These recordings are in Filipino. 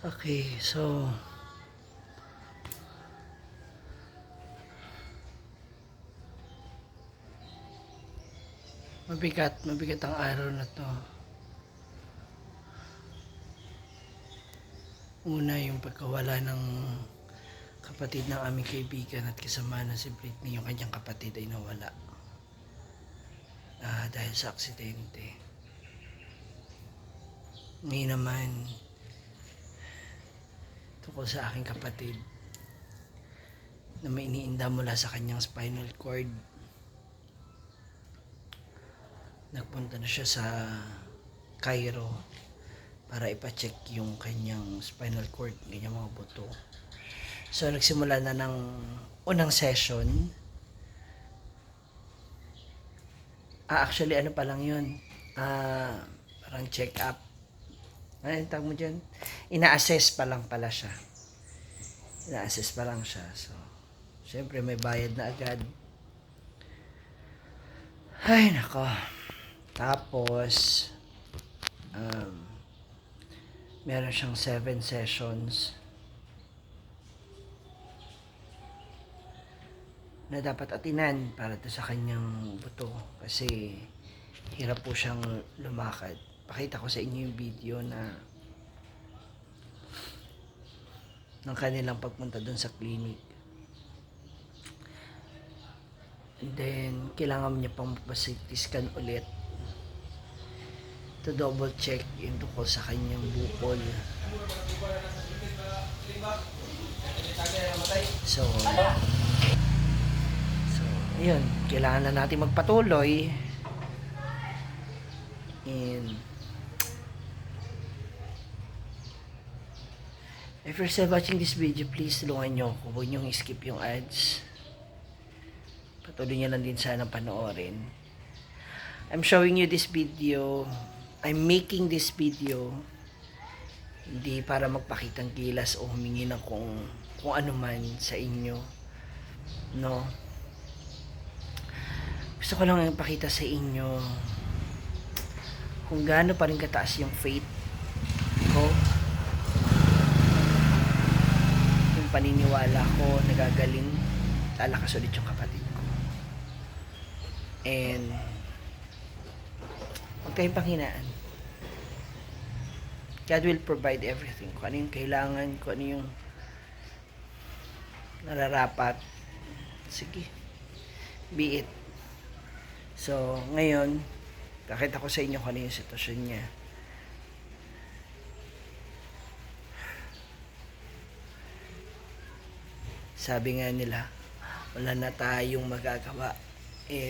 Okay, so mabigat ang araw na to. Una, yung pagkawala ng kapatid ng aming kaibigan at kasama na si Britney, yung kanyang kapatid ay nawala dahil sa aksidente. Ngayon naman, tungkol sa aking kapatid na may iniinda mula sa kanyang spinal cord. Nagpunta na siya sa Cairo para ipacheck yung kanyang spinal cord, kanyang mga buto. So nagsimula na ng unang session. Actually ano pa lang yun, parang check up. Ano yung tawag mo dyan? Ina-assess pa lang pala siya. Ina-assess pa lang siya. So, syempre may bayad na agad. Ay, nako. Tapos, meron siyang 7 sessions na dapat atinan para sa kanyang buto kasi hirap po siyang lumakad. Pakita ko sa inyo yung video ng kanilang pagpunta doon sa clinic. And then, kailangan niya pang CT scan ulit to double check yung tungkol sa kanyang bukol. So, ayun, kailangan na natin magpatuloy. And if you're still watching this video, please tulungan nyo ako. Huwag nyo skip yung ads. Patuloy nyo lang din sana panoorin. I'm showing you this video. I'm making this video hindi para magpakitang gilas o humingi ng kung ano man sa inyo. No? Gusto ko lang ipakita sa inyo kung gaano pa rin kataas yung faith ko, yung paniniwala ko nagagaling, lalakas ulit yung kapatid ko. And huwag kayong panghinaan. God will provide everything. Kung ano yung kailangan, kung ano yung nararapat, sige, be it. So, ngayon, kakita ko sa inyo kung ano yung sitwasyon niya. Sabi nga nila, wala na tayong magagawa.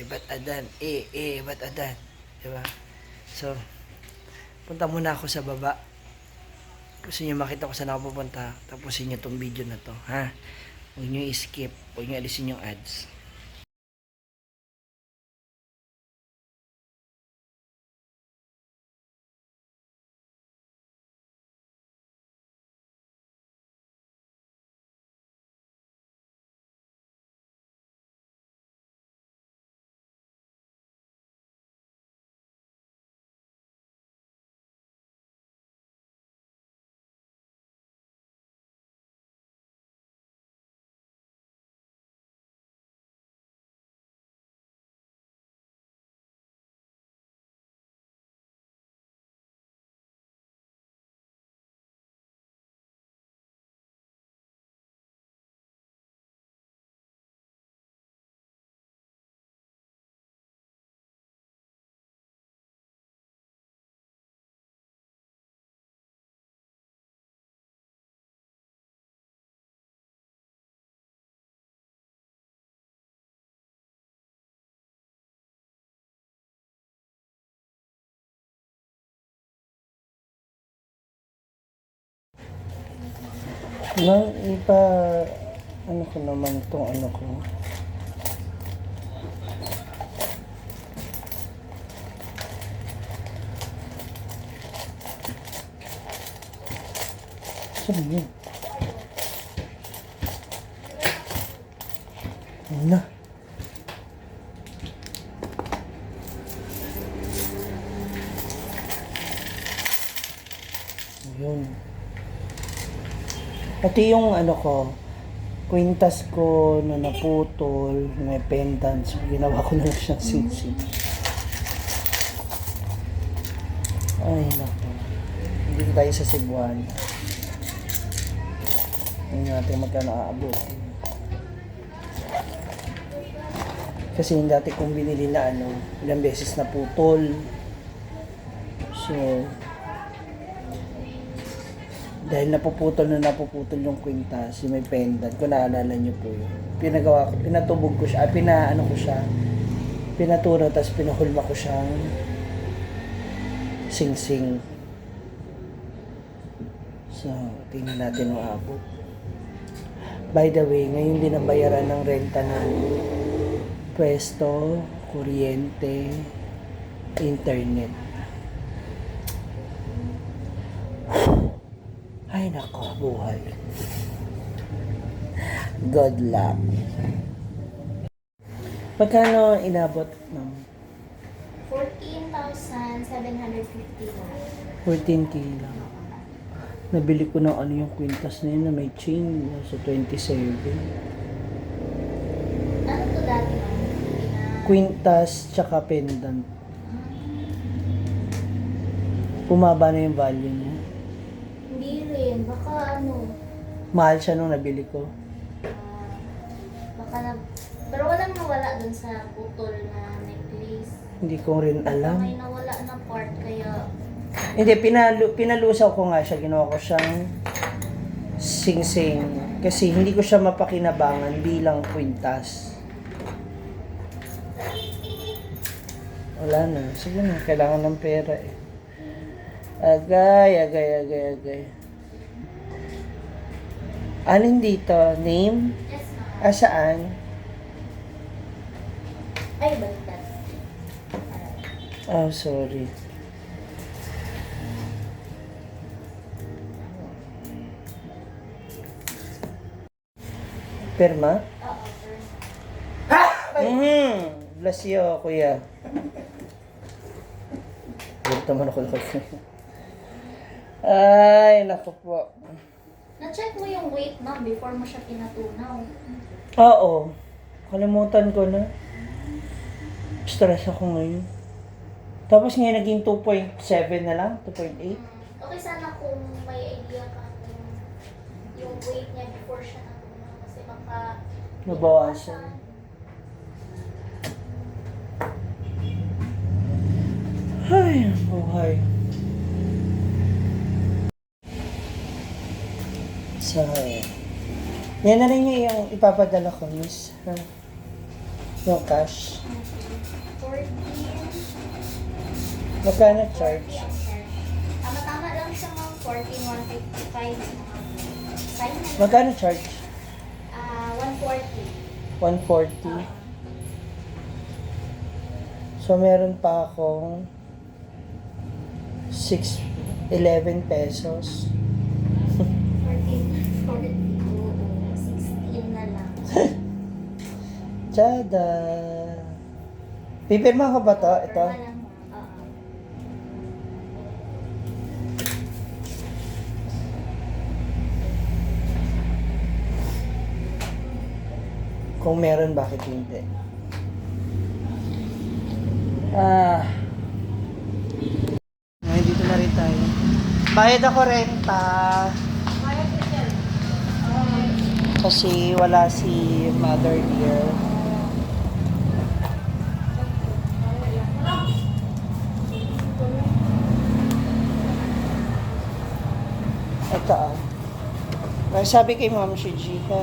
Ba't Adan? Ba't Adan? Diba? So, punta muna ako sa baba. Gusto niyo makita ko saan ako pupunta, tapusin niyo tong video na to, ha? Huwag niyo i-skip, huwag niyo alisin yung ads. Ano ko naman itong ano ko. Saan yun? Na. Yun. Ito yung ano ko, kwintas ko na naputol, may pendants. Ginawa ko na lang siyang sing-sing. Ay, naku. Dito tayo sa Cebuana. Hindi natin magkano aabot. Kasi yung dati kong binili na ano, ilang beses na putol. So, dahil napuputol yung kwintas, yung may pendant, kung naalala niyo po yun. Pinatubog ko siya, pinaano ko siya, pinaturo, tapos pinahulma ko siyang sing-sing. So, tingnan natin ang abot. By the way, ngayon din ang bayaran ng renta ng pwesto, kuryente, internet. Ay nako, buhay. Good luck. Magkano inabot, ma'am? 14,750. 14K lang. Nabili ko ng ano yung kwintas na yun na may chain sa 27. Ano to dati, ma'am? Kwintas tsaka pendant. Bumaba na yung value niya. Hindi rin. Baka ano, Mahal siya nung nabili ko. baka na... Pero walang nawala dun sa putol na necklace. Hindi ko rin Baka alam. may nawala na part, kaya... Hindi, pinalusaw ko nga siya. Ginawa ko siyang sing-sing. Kasi hindi ko siya mapakinabangan bilang kwintas. Wala na. Sige na, kailangan ng pera eh. Agay. Alin dito? Name? Yes, ma'am. Saan? Ay, baliktad. Oh, sorry. Perma? Oo, sir. Bless you, kuya. Huwag naman ako lang. Ay, naku po. Na-check mo yung weight, ma'am, before mo siya pinatunaw. Oo. Kalimutan ko na. Stress ako ngayon. Tapos ngayon naging 2.7 na lang, 2.8. Okay sana kung may idea ka kung yung weight niya before siya natunaw. Kasi baka... Nabawasan. Ay, buhay. So, yan na rin yung ipapadala ko, miss. Ha? Yung cash. 14. Magkano charge? Tama-tama lang siya, ma'am. 14,155. Sign na. Magkano charge? 140. 140. So, meron pa akong 11 pesos. 14. 16 na lang. Tada! Pipirma ka ba to? Ito? Pero wala, ma'am. Oo. Kung meron, bakit hindi? Ngayon dito na rin tayo. Bayad ako renta. Kasi wala si mother here. Ito ah. Kaya sabi kay Ma'am Shiji ha.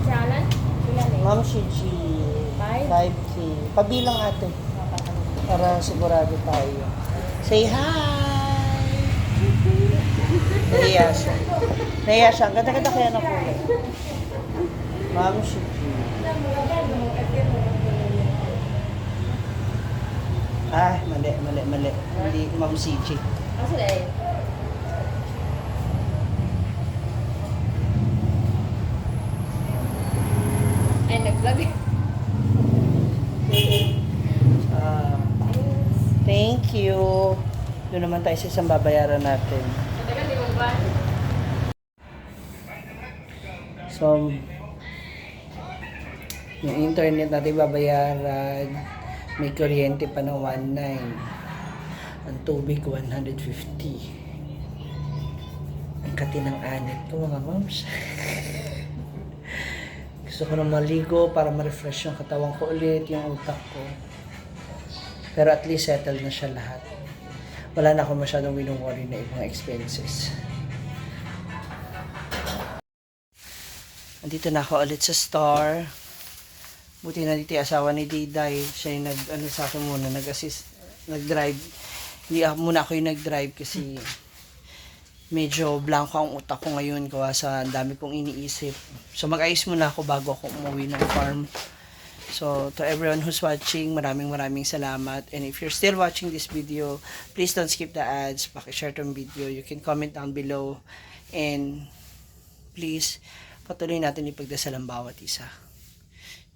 Jalan? Ilan eh? Ma'am Shiji. 5K. Pabilang ate. Para sigurado tayo. Say hi! Nahiya siya. Nahiya siya. Ang ganda-ganda kaya ng kulay. Ma'am Shiji. Ah, mali. Hindi Ma'am Shiji. Asa eh? Ay, nag-vlog. Ah, thank you. Doon naman tayo sa isang babayaran natin. Matagal, di mo So, yung internet natin babayaran, may kuryente pa ng 1.9. Ang tubig, 150. Ang kati ng anit ko, mga moms. Gusto ko na maligo para ma-refresh yung katawan ko ulit, yung utak ko. Pero at least settled na siya lahat. Wala na ako masyadong winong-worry na ibang expenses. Andito na ako ulit sa store. Buti na dito yung asawa ni Diday. Siya yung sa akin muna, nag-assist, nag-drive. Hindi muna ako yung nag-drive kasi medyo blanco ang utak ko ngayon gawa sa dami kong iniisip. So mag-ayos muna ako bago ako umuwi ng farm. So to everyone who's watching, maraming salamat. And if you're still watching this video, please don't skip the ads. Paki-share tong video. You can comment down below. And please, patuloy natin ipagdasal ang bawat isa.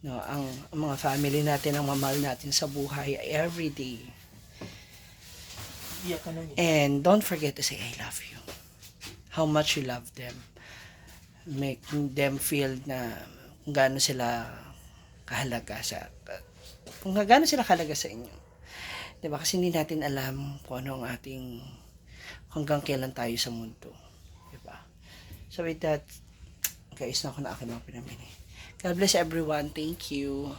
No, ang mga family natin, ang mamahal natin sa buhay every day. And don't forget to say I love you. How much you love them. Make them feel na kung gaano sila kahalaga sa inyo. Diba? Kasi hindi natin alam kung ano ang ating hanggang kailan tayo sa mundo. Diba? So with that, guys, na ako na aking mga pinamili. God bless everyone. Thank you.